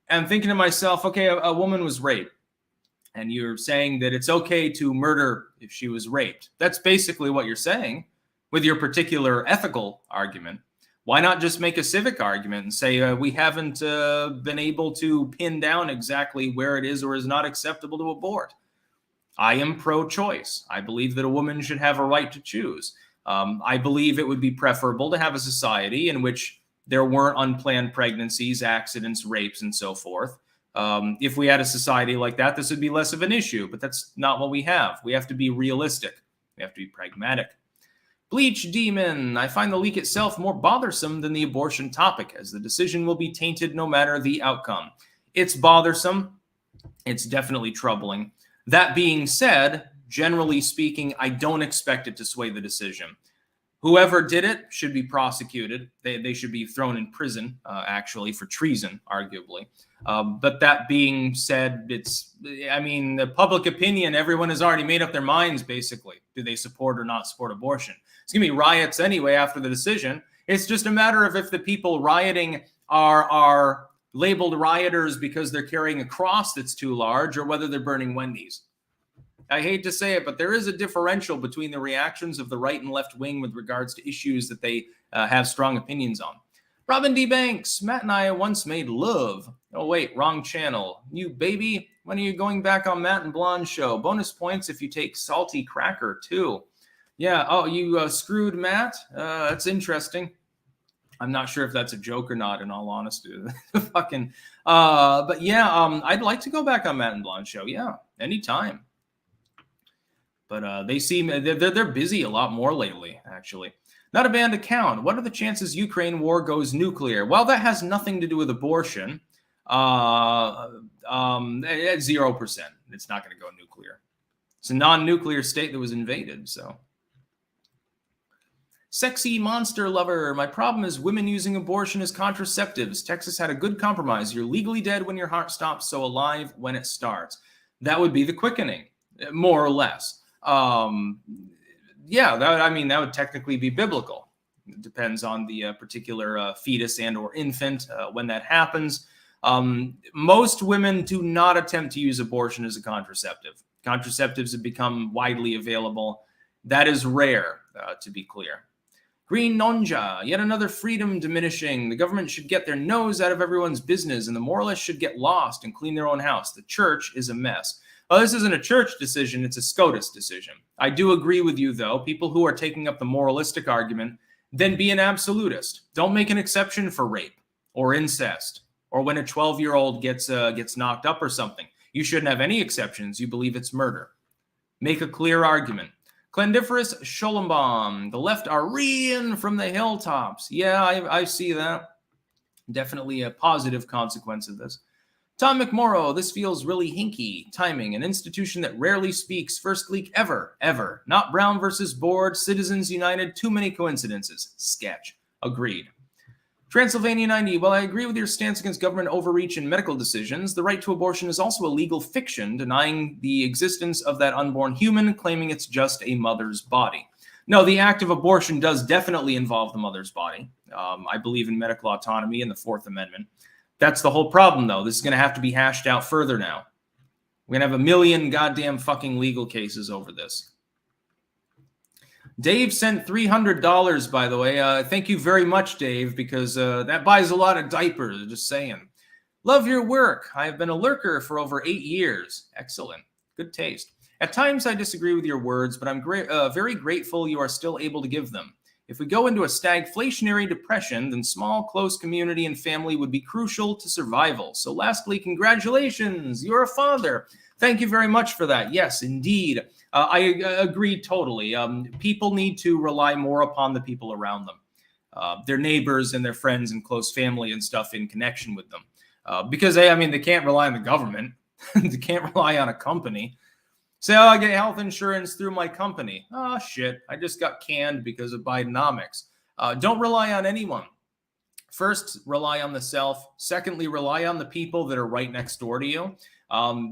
A: And I'm thinking to myself, okay, a woman was raped, and you're saying that it's okay to murder if she was raped. That's basically what you're saying with your particular ethical argument. Why not just make a civic argument and say we haven't been able to pin down exactly where it is or is not acceptable to abort? I am pro-choice. I believe that a woman should have a right to choose. I believe it would be preferable to have a society in which there weren't unplanned pregnancies, accidents, rapes, and so forth. If we had a society like that, this would be less of an issue, but that's not what we have. We have to be realistic. We have to be pragmatic. Bleach Demon, I find the leak itself more bothersome than the abortion topic, as the decision will be tainted no matter the outcome. It's bothersome. It's definitely troubling. That being said, generally speaking, I don't expect it to sway the decision. Whoever did it should be prosecuted. They should be thrown in prison, actually, for treason, arguably. But that being said, the public opinion, everyone has already made up their minds, basically. Do they support or not support abortion? It's going to be riots anyway after the decision. It's just a matter of if the people rioting are labeled rioters because they're carrying a cross that's too large or whether they're burning Wendy's. I hate to say it, but there is a differential between the reactions of the right and left wing with regards to issues that they have strong opinions on. Robin D. Banks, Matt and I once made love. Oh, wait, wrong channel. You baby, when are you going back on Matt and Blonde show? Bonus points if you take salty cracker, too. Yeah, oh, you screwed Matt? That's interesting. I'm not sure if that's a joke or not, in all honesty. But yeah, I'd like to go back on Matt and Blonde show. Yeah, anytime. But they seem they're busy a lot more lately, actually. Not a banned account. What are the chances Ukraine war goes nuclear? Well, that has nothing to do with abortion. At 0%. It's not going to go nuclear. It's a non-nuclear state that was invaded, so. Sexy monster lover. My problem is women using abortion as contraceptives. Texas had a good compromise. You're legally dead when your heart stops, so alive when it starts. That would be the quickening, more or less. That would technically be biblical. It depends on the particular fetus and or infant when that happens. Most women do not attempt to use abortion as a contraceptive. Contraceptives have become widely available. That is rare, to be clear. Green Nonja, yet another freedom diminishing. The government should get their nose out of everyone's business, and the moralists should get lost and clean their own house. The church is a mess. Well, this isn't a church decision, it's a SCOTUS decision. I do agree with you, though. People who are taking up the moralistic argument, then be an absolutist. Don't make an exception for rape or incest or when a 12-year-old gets knocked up or something. You shouldn't have any exceptions. You believe it's murder. Make a clear argument. Clendiferous Schollenbaum. The left are reeing from the hilltops. Yeah, I see that. Definitely a positive consequence of this. Tom McMorrow, this feels really hinky. Timing, an institution that rarely speaks. First leak ever. Not Brown versus Board, Citizens United, too many coincidences. Sketch. Agreed. Transylvania 90, while I agree with your stance against government overreach in medical decisions, the right to abortion is also a legal fiction, denying the existence of that unborn human, claiming it's just a mother's body. No, the act of abortion does definitely involve the mother's body. I believe in medical autonomy and the Fourth Amendment. That's the whole problem, though. This is going to have to be hashed out further now. We're going to have a million goddamn fucking legal cases over this. Dave sent $300, by the way. Thank you very much, Dave, because that buys a lot of diapers, just saying. Love your work. I have been a lurker for over 8 years. Excellent. Good taste. At times, I disagree with your words, but I'm very grateful you are still able to give them. If we go into a stagflationary depression, then small, close community and family would be crucial to survival. So lastly, congratulations. You're a father. Thank you very much for that. Yes, indeed. I agree totally. People need to rely more upon the people around them, their neighbors and their friends and close family and stuff in connection with them. Because they can't rely on the government. They can't rely on a company. Say, oh, I get health insurance through my company. Oh, shit. I just got canned because of Bidenomics. Don't rely on anyone. First, rely on the self. Secondly, rely on the people that are right next door to you.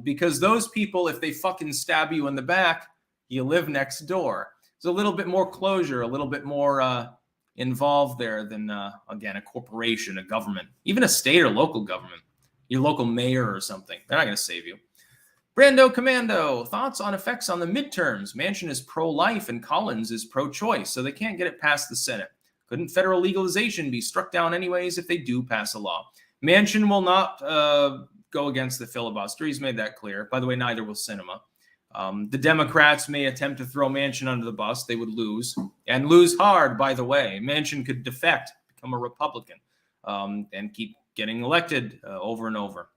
A: Because those people, if they fucking stab you in the back, you live next door. There's a little bit more closure, a little bit more involved there than, again, a corporation, a government, even a state or local government, your local mayor or something. They're not going to save you. Brando Commando, thoughts on effects on the midterms? Manchin is pro-life and Collins is pro-choice, so they can't get it past the Senate. Couldn't federal legalization be struck down anyways if they do pass a law? Manchin will not go against the filibuster. He's made that clear. By the way, neither will Sinema. The Democrats may attempt to throw Manchin under the bus. They would lose, and lose hard, by the way. Manchin could defect, become a Republican, and keep getting elected over and over.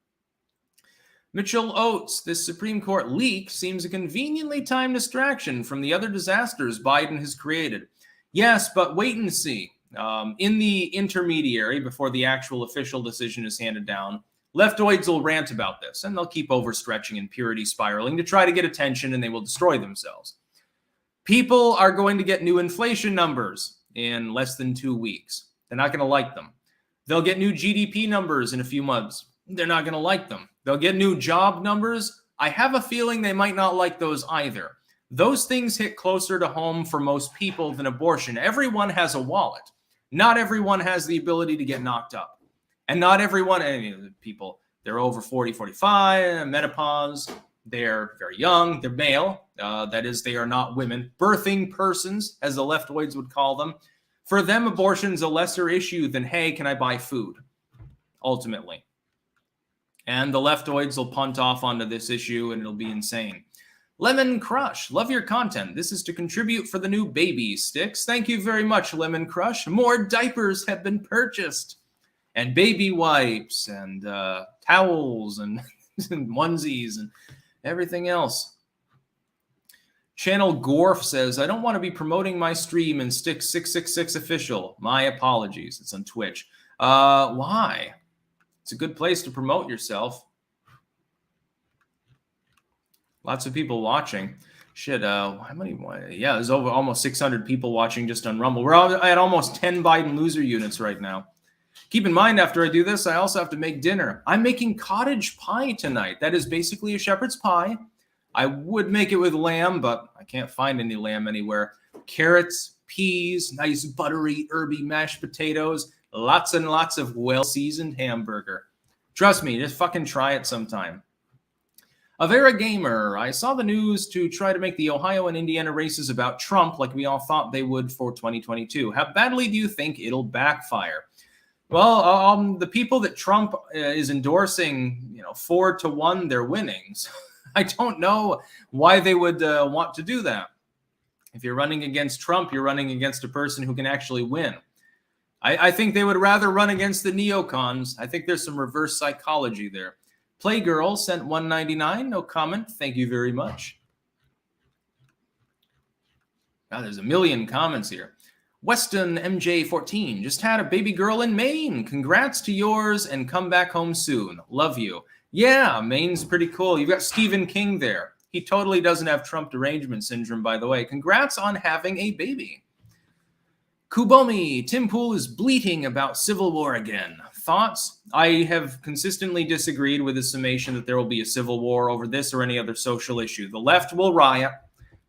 A: Mitchell Oates, this Supreme Court leak seems a conveniently timed distraction from the other disasters Biden has created. Yes, but wait and see. In the intermediary, before the actual official decision is handed down, leftoids will rant about this, and they'll keep overstretching and purity spiraling to try to get attention, and they will destroy themselves. People are going to get new inflation numbers. in less than 2 weeks. They're not going to like them. They'll get new GDP numbers in a few months. They're not going to like them. They'll get new job numbers. I have a feeling they might not like those either. Those things hit closer to home for most people than abortion. Everyone has a wallet. Not everyone has the ability to get knocked up. And not everyone, people, they're over 40, 45, menopause, they're very young, they're male. That is, they are not women. Birthing persons, as the leftoids would call them. For them, abortion's a lesser issue than, hey, can I buy food? Ultimately. And the leftoids will punt off onto this issue and it'll be insane. Lemon Crush, love your content. This is to contribute for the new baby sticks. Thank you very much, Lemon Crush. More diapers have been purchased. And baby wipes and towels and, and onesies and everything else. Channel Gorf says, I don't want to be promoting my stream in Stick 666 official. My apologies. It's on Twitch. Why? It's a good place to promote yourself. Lots of people watching. Shit, how many? Yeah, there's over almost 600 people watching just on Rumble. We're at almost 10 Biden loser units right now. Keep in mind, after I do this, I also have to make dinner. I'm making cottage pie tonight. That is basically a shepherd's pie. I would make it with lamb, but I can't find any lamb anywhere. Carrots, peas, nice buttery, herby mashed potatoes, lots and lots of well-seasoned hamburger. Trust me, just fucking try it sometime. Avera Gamer, I saw the news to try to make the Ohio and Indiana races about Trump like we all thought they would for 2022. How badly do you think it'll backfire? Well, the people that Trump is endorsing, 4-1, they're winning. So I don't know why they would want to do that. If you're running against Trump, you're running against a person who can actually win. I think they would rather run against the neocons. I think there's some reverse psychology there. Playgirl sent $1.99. No comment. Thank you very much. Now there's a million comments here. Weston MJ14 just had a baby girl in Maine. Congrats to yours and come back home soon. Love you. Yeah, Maine's pretty cool. You've got Stephen King there. He totally doesn't have Trump derangement syndrome, by the way. Congrats on having a baby. Kubomi, Tim Pool is bleating about civil war again. Thoughts? I have consistently disagreed with the summation that there will be a civil war over this or any other social issue. The left will riot.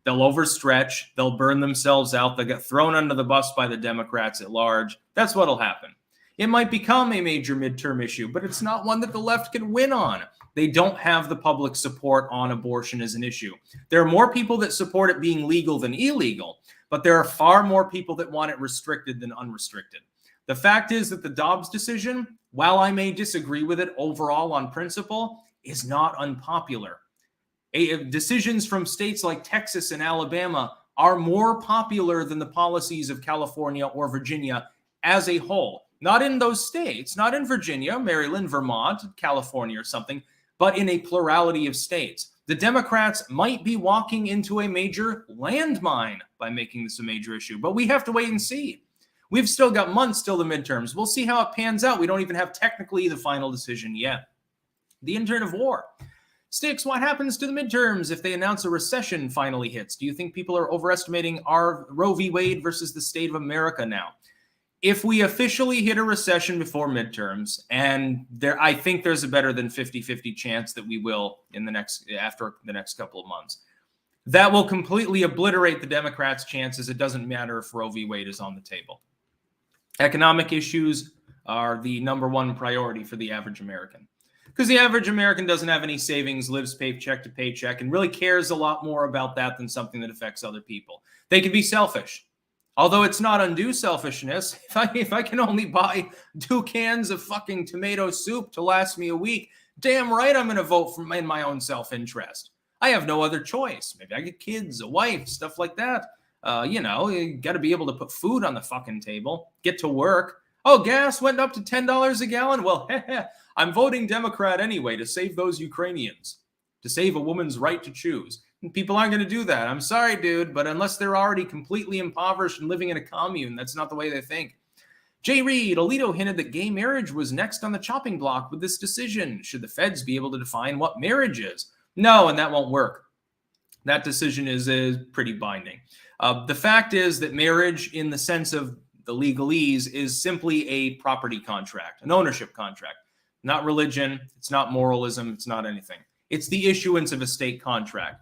A: They'll overstretch. They'll burn themselves out. They'll get thrown under the bus by the Democrats at large. That's what'll happen. It might become a major midterm issue, but it's not one that the left can win on. They don't have the public support on abortion as an issue. There are more people that support it being legal than illegal, but there are far more people that want it restricted than unrestricted. The fact is that the Dobbs decision, while I may disagree with it overall on principle, is not unpopular. Decisions from states like Texas and Alabama are more popular than the policies of California or Virginia as a whole. Not in those states, not in Virginia, Maryland, Vermont, California or something, but in a plurality of states. The Democrats might be walking into a major landmine by making this a major issue, but we have to wait and see. We've still got months till the midterms. We'll see how it pans out. We don't even have technically the final decision yet. The intern of war. Sticks, what happens to the midterms if they announce a recession finally hits? Do you think people are overestimating our Roe v. Wade versus the state of America now? If we officially hit a recession before midterms, and I think there's a better than 50-50 chance that we will after the next couple of months, that will completely obliterate the Democrats' chances. It doesn't matter if Roe v. Wade is on the table. Economic issues are the number one priority for the average American. Because the average American doesn't have any savings, lives paycheck to paycheck, and really cares a lot more about that than something that affects other people. They can be selfish. Although it's not undue selfishness, if I can only buy 2 cans of fucking tomato soup to last me a week, damn right I'm going to vote in my own self-interest. I have no other choice. Maybe I get kids, a wife, stuff like that. You got to be able to put food on the fucking table, get to work. Oh, gas went up to $10 a gallon? Well, I'm voting Democrat anyway to save those Ukrainians, to save a woman's right to choose. And people aren't going to do that. I'm sorry, dude, but unless they're already completely impoverished and living in a commune, that's not the way they think. Jay Reed, Alito hinted that gay marriage was next on the chopping block with this decision. Should the feds be able to define what marriage is? No, and that won't work. That decision is pretty binding. The fact is that marriage, in the sense of the legalese, is simply a property contract, an ownership contract, not religion. It's not moralism. It's not anything. It's the issuance of a state contract.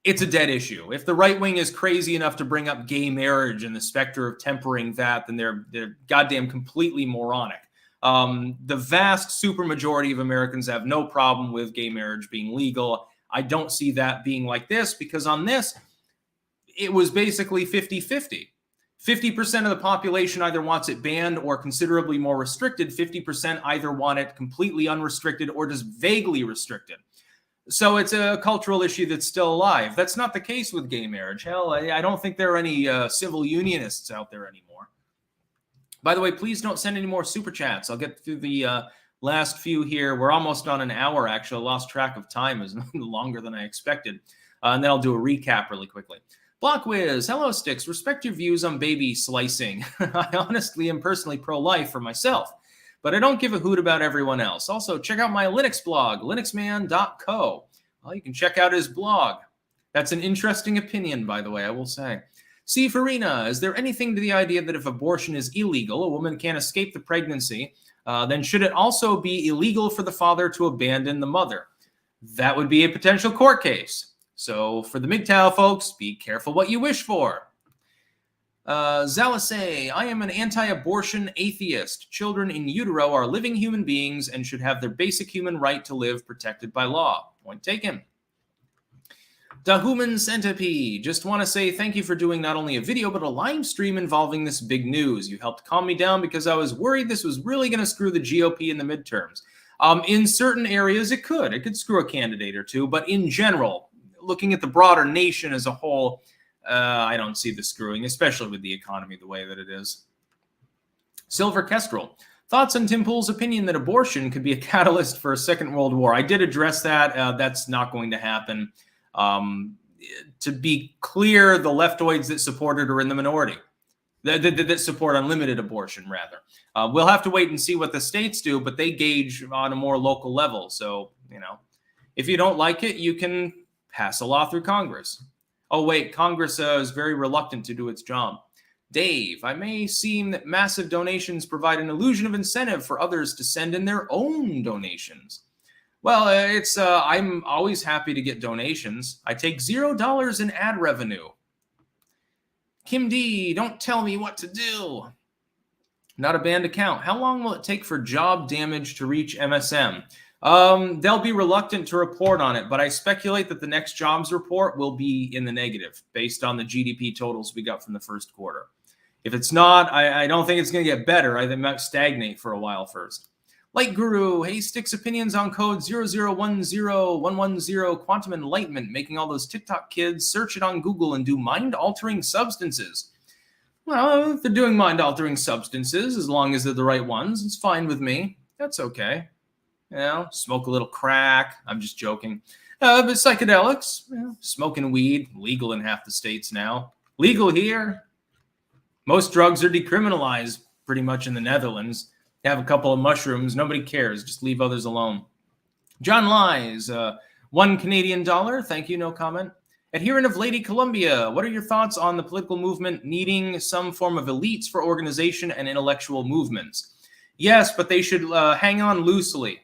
A: It's a dead issue. If the right wing is crazy enough to bring up gay marriage and the specter of tempering that, then they're goddamn completely moronic. The vast supermajority of Americans have no problem with gay marriage being legal. I don't see that being like this, because on this, it was basically 50-50. 50% of the population either wants it banned or considerably more restricted. 50% either want it completely unrestricted or just vaguely restricted. So it's a cultural issue that's still alive. That's not the case with gay marriage. Hell, I don't think there are any civil unionists out there anymore. By the way, please don't send any more super chats. I'll get through the last few here. We're almost on an hour, actually. I lost track of time. It's longer than I expected. And then I'll do a recap really quickly. Blockwiz, hello, Sticks. Respect your views on baby slicing. I honestly am personally pro-life for myself, but I don't give a hoot about everyone else. Also, check out my Linux blog, linuxman.co. Well, you can check out his blog. That's an interesting opinion, by the way, I will say. C. Farina, is there anything to the idea that if abortion is illegal, a woman can't escape the pregnancy, then should it also be illegal for the father to abandon the mother? That would be a potential court case. So for the MGTOW folks, be careful what you wish for. Zalisay, I am an anti-abortion atheist. Children in utero are living human beings and should have their basic human right to live protected by law. Point taken. Dahuman Centipede, just want to say thank you for doing not only a video, but a live stream involving this big news. You helped calm me down because I was worried this was really going to screw the GOP in the midterms. In certain areas, it could screw a candidate or two, but in general, looking at the broader nation as a whole, I don't see the screwing, especially with the economy the way that it is. Silver Kestrel, thoughts on Tim Pool's opinion that abortion could be a catalyst for a second world war? I did address that. That's not going to happen. To be clear, the leftoids that support it are in the minority, that support unlimited abortion, rather. We'll have to wait and see what the states do, but they gauge on a more local level. So, if you don't like it, you can pass a law through Congress. Oh, wait, Congress is very reluctant to do its job. Dave, I may seem that massive donations provide an illusion of incentive for others to send in their own donations. Well, I'm always happy to get donations. I take $0 in ad revenue. Kim D, don't tell me what to do. Not a banned account. How long will it take for job damage to reach MSM? They'll be reluctant to report on it, but I speculate that the next jobs report will be in the negative based on the GDP totals we got from the first quarter. If it's not, I don't think it's going to get better. I think it might stagnate for a while first. Light Guru, hey, Sticks opinions on code 0010110 Quantum Enlightenment, making all those TikTok kids search it on Google and do mind-altering substances. Well, if they're doing mind-altering substances, as long as they're the right ones, it's fine with me. That's okay. Smoke a little crack. I'm just joking. But psychedelics, smoking weed, legal in half the states now. Legal here. Most drugs are decriminalized pretty much in the Netherlands. Have a couple of mushrooms. Nobody cares. Just leave others alone. John Lies, $1 Canadian. Thank you. No comment. Adherent of Lady Columbia, what are your thoughts on the political movement needing some form of elites for organization and intellectual movements? Yes, but they should hang on loosely.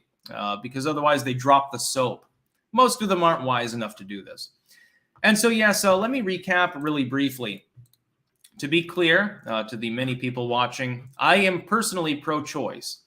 A: Because otherwise they drop the soap. Most of them aren't wise enough to do this. And so, let me recap really briefly. To be clear, to the many people watching, I am personally pro-choice,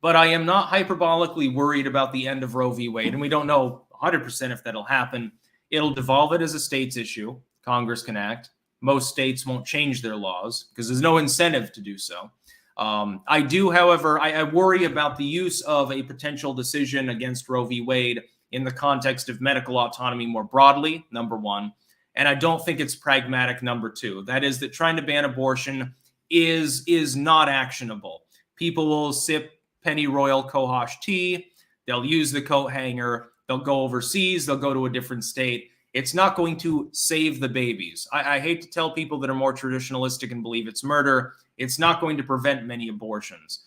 A: but I am not hyperbolically worried about the end of Roe v. Wade, and we don't know 100% if that'll happen. It'll devolve it as a state's issue. Congress can act. Most states won't change their laws because there's no incentive to do so. I do, however, I worry about the use of a potential decision against Roe v. Wade in the context of medical autonomy more broadly, number one. And I don't think it's pragmatic, number two. That is that trying to ban abortion is not actionable. People will sip pennyroyal cohosh tea. They'll use the coat hanger. They'll go overseas. They'll go to a different state. It's not going to save the babies. I hate to tell people that are more traditionalistic and believe it's murder. It's not going to prevent many abortions.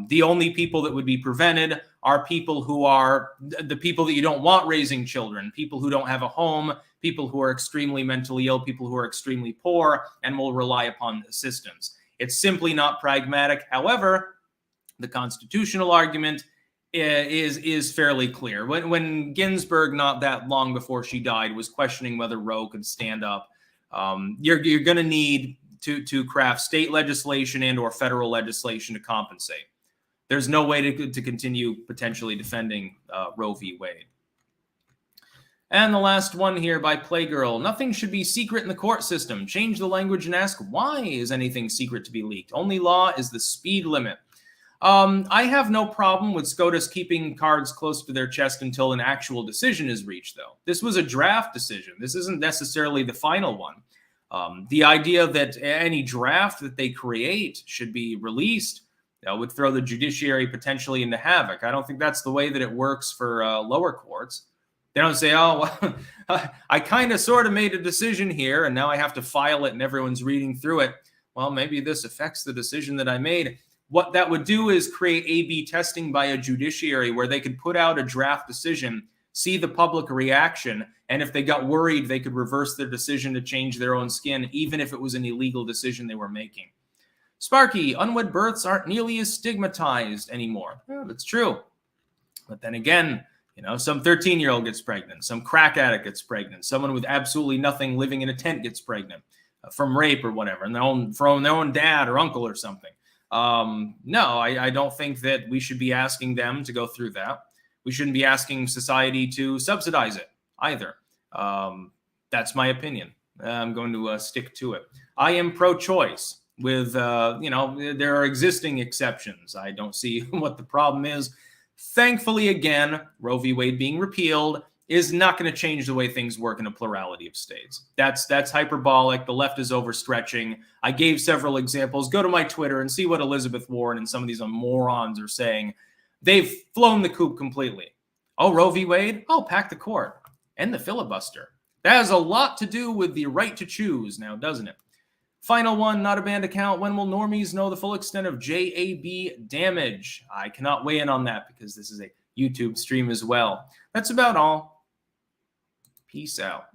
A: The only people that would be prevented are people who are the people that you don't want raising children, people who don't have a home, people who are extremely mentally ill, people who are extremely poor, and will rely upon assistance. It's simply not pragmatic. However, the constitutional argument is fairly clear. When Ginsburg, not that long before she died, was questioning whether Roe could stand up, you're going to need to craft state legislation and or federal legislation to compensate. There's no way to continue potentially defending Roe v. Wade. And the last one here by Playgirl. Nothing should be secret in the court system. Change the language and ask, why is anything secret to be leaked? Only law is the speed limit. I have no problem with SCOTUS keeping cards close to their chest until an actual decision is reached, though. This was a draft decision. This isn't necessarily the final one. The idea that any draft that they create should be released would throw the judiciary potentially into havoc. I don't think that's the way that it works for lower courts. They don't say, oh, well, I kind of sort of made a decision here, and now I have to file it, and everyone's reading through it. Well, maybe this affects the decision that I made. What that would do is create A/B testing by a judiciary where they could put out a draft decision, see the public reaction, and if they got worried, they could reverse their decision to change their own skin, even if it was an illegal decision they were making. Sparky, unwed births aren't nearly as stigmatized anymore. Yeah, that's true. But then again, some 13-year-old gets pregnant, some crack addict gets pregnant, someone with absolutely nothing living in a tent gets pregnant from rape or whatever, and from their own dad or uncle or something. No, I don't think that we should be asking them to go through that. We shouldn't be asking society to subsidize it either. That's my opinion. I'm going to stick to it. I am pro-choice with, there are existing exceptions. I don't see what the problem is. Thankfully, again, Roe v. Wade being repealed is not going to change the way things work in a plurality of states. That's hyperbolic. The left is overstretching. I gave several examples. Go to my Twitter and see what Elizabeth Warren and some of these morons are saying. They've flown the coop completely. Oh, Roe v. Wade? Oh, pack the court. End the filibuster. That has a lot to do with the right to choose now, doesn't it? Final one, not a banned account. When will normies know the full extent of JAB damage? I cannot weigh in on that because this is a YouTube stream as well. That's about all. Peace out.